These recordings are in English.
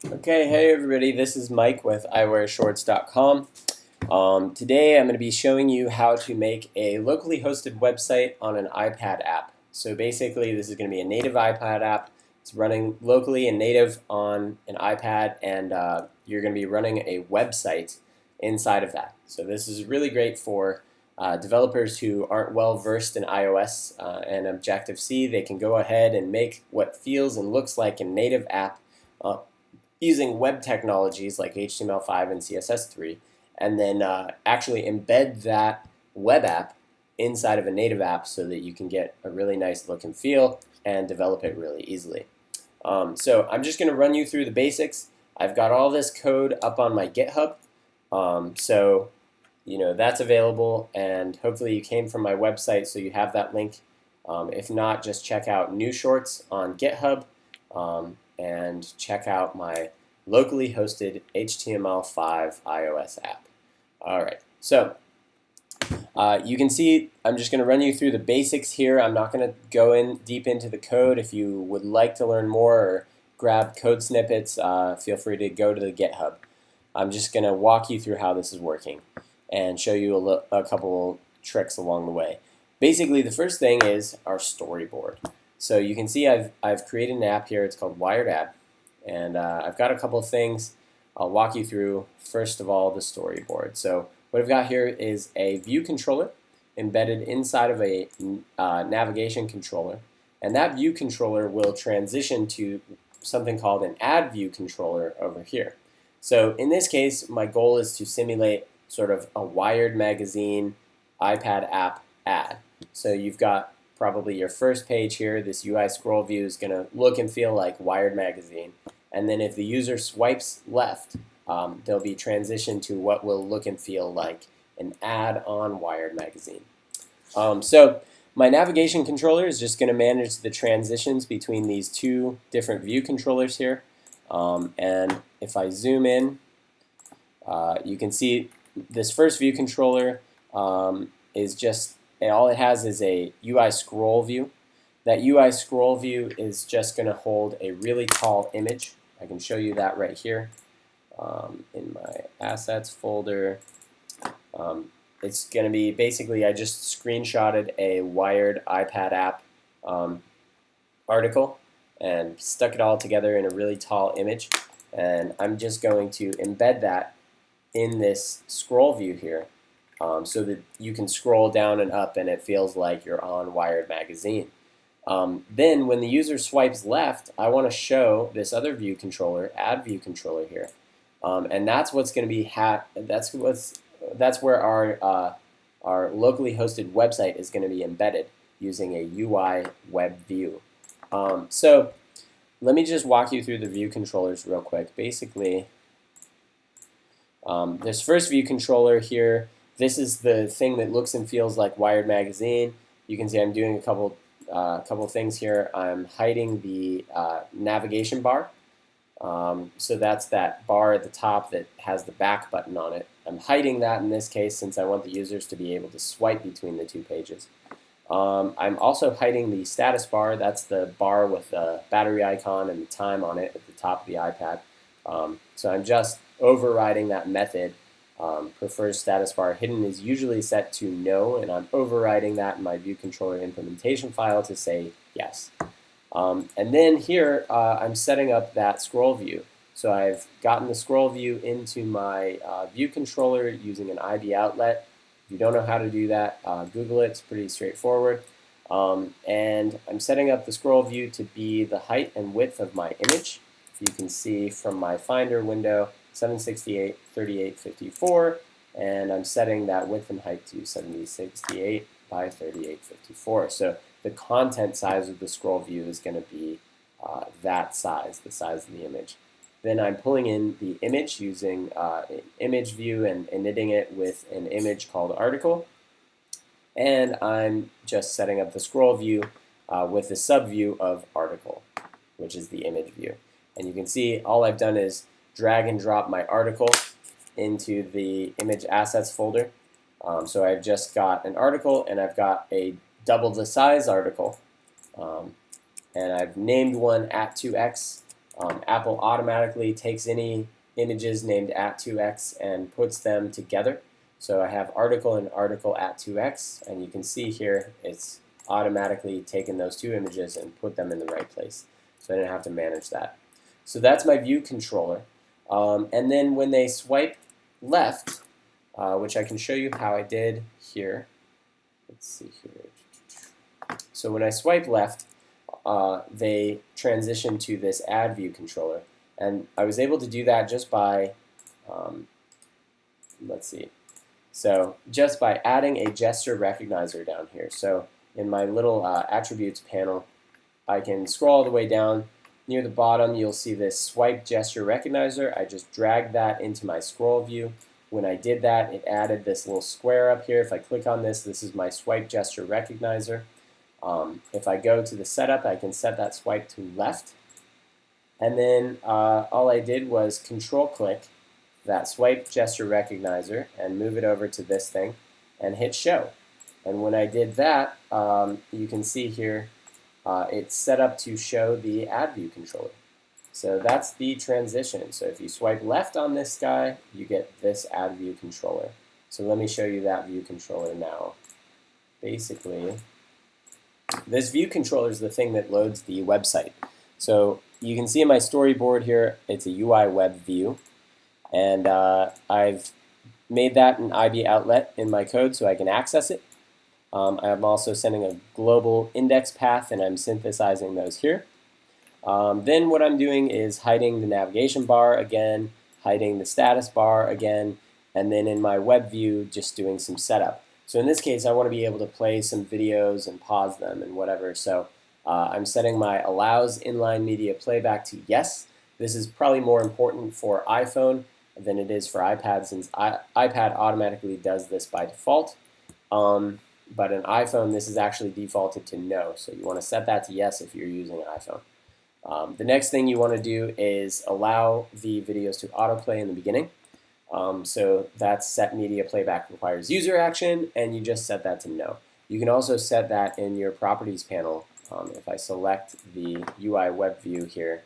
Okay, hey everybody, this is Mike with iWearShorts.com. Today I'm going to be showing you how to make a locally hosted website on an iPad app. So basically this is going to be a native iPad app. It's running locally and native on an iPad, and you're going to be running a website inside of that. So this is really great for developers who aren't well versed in iOS and Objective-C. They can go ahead and make what feels and looks like a native app using web technologies like HTML5 and CSS3, and then actually embed that web app inside of a native app so that you can get a really nice look and feel and develop it really easily. So I'm just going to run you through the basics. I've got all this code up on my GitHub, so that's available, and hopefully you came from my website so you have that link. If not, just check out New Shorts on GitHub. And check out my locally hosted HTML5 iOS app. Alright, so you can see I'm just going to run you through the basics here. I'm not going to go in deep into the code. If you would like to learn more or grab code snippets, feel free to go to the GitHub. I'm just going to walk you through how this is working and show you a couple tricks along the way. Basically, the first thing is our storyboard. So you can see I've created an app here. It's called Wired App, and I've got a couple of things I'll walk you through. First of all, the storyboard. So what I've got here is a view controller embedded inside of a navigation controller, and that view controller will transition to something called an add view controller over here. So in this case, my goal is to simulate sort of a Wired magazine iPad app ad. So you've got probably your first page here. This UI scroll view is going to look and feel like Wired magazine. And then if the user swipes left, they'll be transitioned to what will look and feel like an ad on Wired magazine. So my navigation controller is just going to manage the transitions between these two different view controllers here. And if I zoom in, you can see this first view controller is just, all it has is a UI scroll view. That UI scroll view is just going to hold a really tall image. I can show you that right here in my assets folder. It's going to be basically, I just screenshotted a Wired iPad app article and stuck it all together in a really tall image. And I'm just going to embed that in this scroll view here. So that you can scroll down and up and it feels like you're on Wired magazine. Then when the user swipes left, I want to show this other view controller, add view controller here, and that's what's going to be that's where our locally hosted website is going to be embedded using a UI web view. So let me just walk you through the view controllers real quick. Basically, this first view controller here. This is the thing that looks and feels like Wired magazine. You can see I'm doing a couple things here. I'm hiding the navigation bar. So that's that bar at the top that has the back button on it. I'm hiding that in this case since I want the users to be able to swipe between the two pages. I'm also hiding the status bar. That's the bar with the battery icon and the time on it at the top of the iPad. So I'm just overriding that method. Prefers status bar hidden is usually set to no, and I'm overriding that in my view controller implementation file to say yes. And then here I'm setting up that scroll view. So I've gotten the scroll view into my view controller using an IB outlet. If you don't know how to do that, Google it. It's pretty straightforward. And I'm setting up the scroll view to be the height and width of my image. You can see from my Finder window 768, 38, 54, and I'm setting that width and height to 768 by 38, 54. So the content size of the scroll view is going to be that size, the size of the image. Then I'm pulling in the image using an image view and knitting it with an image called article. And I'm just setting up the scroll view with the subview of article, which is the image view. And you can see all I've done is drag and drop my article into the image assets folder. So I've just got an article and I've got a double the size article. And I've named one at 2x Apple automatically takes any images named @2x and puts them together. So I have article and article @2x, and you can see here it's automatically taken those two images and put them in the right place. So I didn't have to manage that. So that's my view controller. And then when they swipe left, which I can show you how I did here. Let's see here. So when I swipe left, they transition to this add view controller. And I was able to do that just by, let's see. So just by adding a gesture recognizer down here. So in my little attributes panel, I can scroll all the way down. Near the bottom, you'll see this swipe gesture recognizer. I just dragged that into my scroll view. When I did that, it added this little square up here. If I click on this, this is my swipe gesture recognizer. If I go to the setup, I can set that swipe to left. And then all I did was control click that swipe gesture recognizer and move it over to this thing and hit show. And when I did that, you can see here it's set up to show the add view controller. So that's the transition. So if you swipe left on this guy, you get this add view controller. So let me show you that view controller now. Basically, this view controller is the thing that loads the website. So you can see in my storyboard here, it's a UI web view. And I've made that an IB outlet in my code so I can access it. I'm also sending a global index path, and I'm synthesizing those here. Then what I'm doing is hiding the navigation bar again, hiding the status bar again, and then in my web view just doing some setup. So in this case I want to be able to play some videos and pause them and whatever. So I'm setting my allows inline media playback to yes. This is probably more important for iPhone than it is for iPad, since iPad automatically does this by default. But in iPhone, this is actually defaulted to no. So you want to set that to yes if you're using an iPhone. The next thing you want to do is allow the videos to autoplay in the beginning. So that's set media playback requires user action, and you just set that to no. You can also set that in your properties panel. If I select the UI web view here,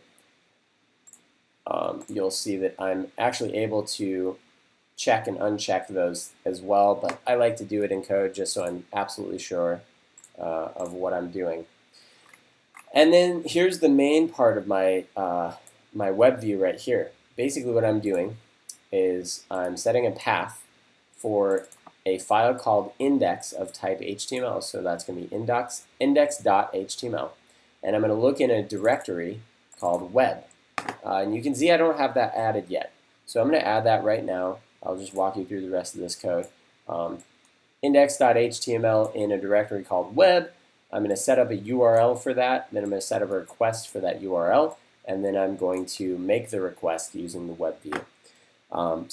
you'll see that I'm actually able to check and uncheck those as well, but I like to do it in code just so I'm absolutely sure of what I'm doing. And then here's the main part of my, my web view right here. Basically what I'm doing is I'm setting a path for a file called index of type HTML. So that's going to be index.html. And I'm going to look in a directory called web. And you can see I don't have that added yet. So I'm going to add that right now. I'll just walk you through the rest of this code. Index.html in a directory called web. I'm going to set up a URL for that. Then I'm going to set up a request for that URL. And then I'm going to make the request using the web view. How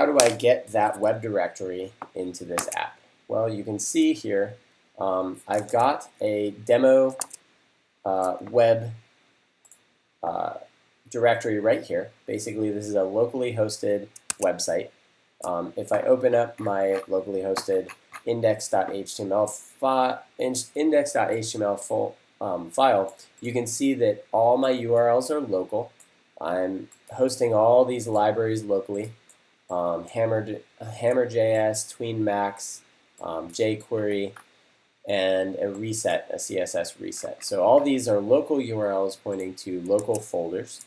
do I get that web directory into this app? Well, you can see here I've got a demo web directory right here. Basically, this is a locally hosted website. If I open up my locally hosted index.html file, you can see that all my URLs are local. I'm hosting all these libraries locally. Hammer.js, TweenMax, jQuery, and a reset, a CSS reset. So all these are local URLs pointing to local folders.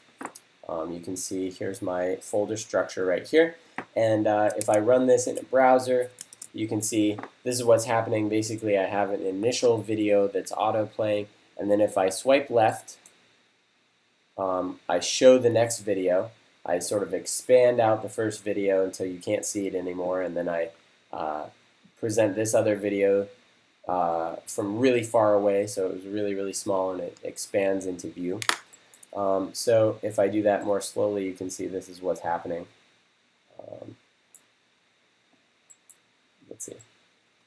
You can see here's my folder structure right here. And if I run this in a browser, you can see this is what's happening. Basically, I have an initial video that's auto-playing, and then if I swipe left, I show the next video. I sort of expand out the first video until you can't see it anymore, and then I present this other video from really far away, so it was really, really small, and it expands into view. So if I do that more slowly, you can see this is what's happening. Let's see.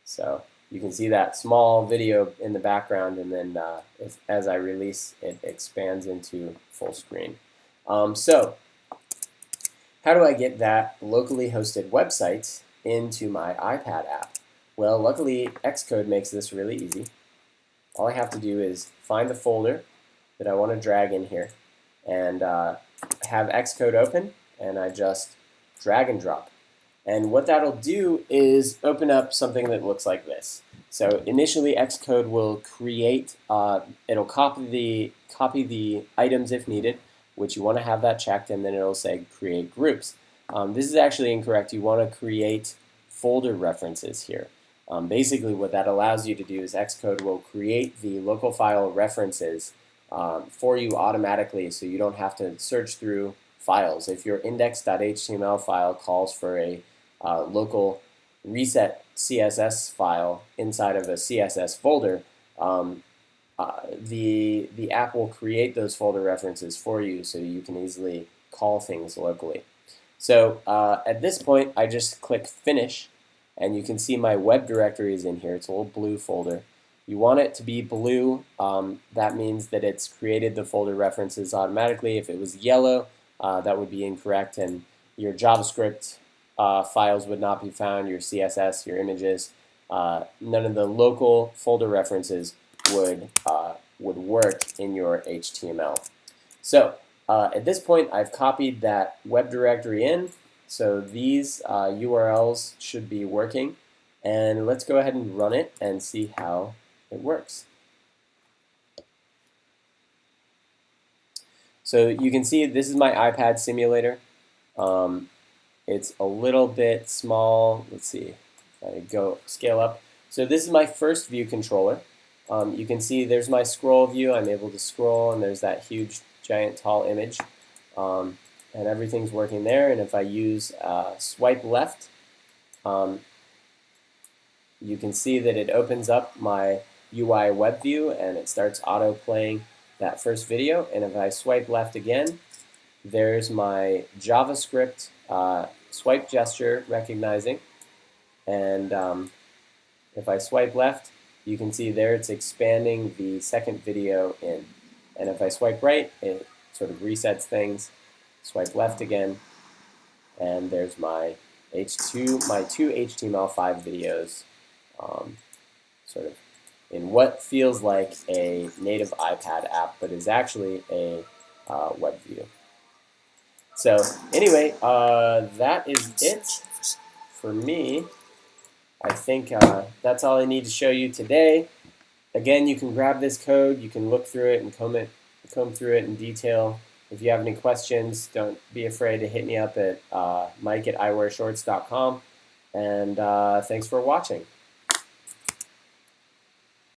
So you can see that small video in the background, and then as I release, it expands into full screen. So how do I get that locally hosted website into my iPad app? Well, luckily Xcode makes this really easy. All I have to do is find the folder that I want to drag in here, and have Xcode open, and I just drag and drop. And what that'll do is open up something that looks like this. So initially Xcode will create, it'll copy the items if needed, which you want to have that checked, and then it'll say create groups. This is actually incorrect. You want to create folder references here. Basically what that allows you to do is Xcode will create the local file references for you automatically, so you don't have to search through files. If your index.html file calls for a local reset CSS file inside of a CSS folder, the app will create those folder references for you so you can easily call things locally. So at this point, I just click Finish, and you can see my web directory is in here. It's a little blue folder. You want it to be blue. That means that it's created the folder references automatically. If it was yellow, that would be incorrect, and your JavaScript files would not be found, your CSS, your images. None of the local folder references would work in your HTML. So at this point, I've copied that web directory in, so these URLs should be working, and let's go ahead and run it and see how it works. So you can see this is my iPad simulator. It's a little bit small. Let's see if I go scale up. So this is my first view controller. You can see there's my scroll view. I'm able to scroll, and there's that huge, giant, tall image. And everything's working there. And if I use swipe left, you can see that it opens up my UI web view, and it starts auto-playing that first video. And if I swipe left again, there's my JavaScript swipe gesture recognizing. And if I swipe left, you can see there it's expanding the second video in. And if I swipe right, it sort of resets things. Swipe left again, and there's my two HTML5 videos, sort of in what feels like a native iPad app, but is actually a web view. So anyway, that is it for me. I think that's all I need to show you today. Again, you can grab this code, you can look through it and comb through it in detail. If you have any questions, don't be afraid to hit me up at mike@iwearshorts.com. And thanks for watching.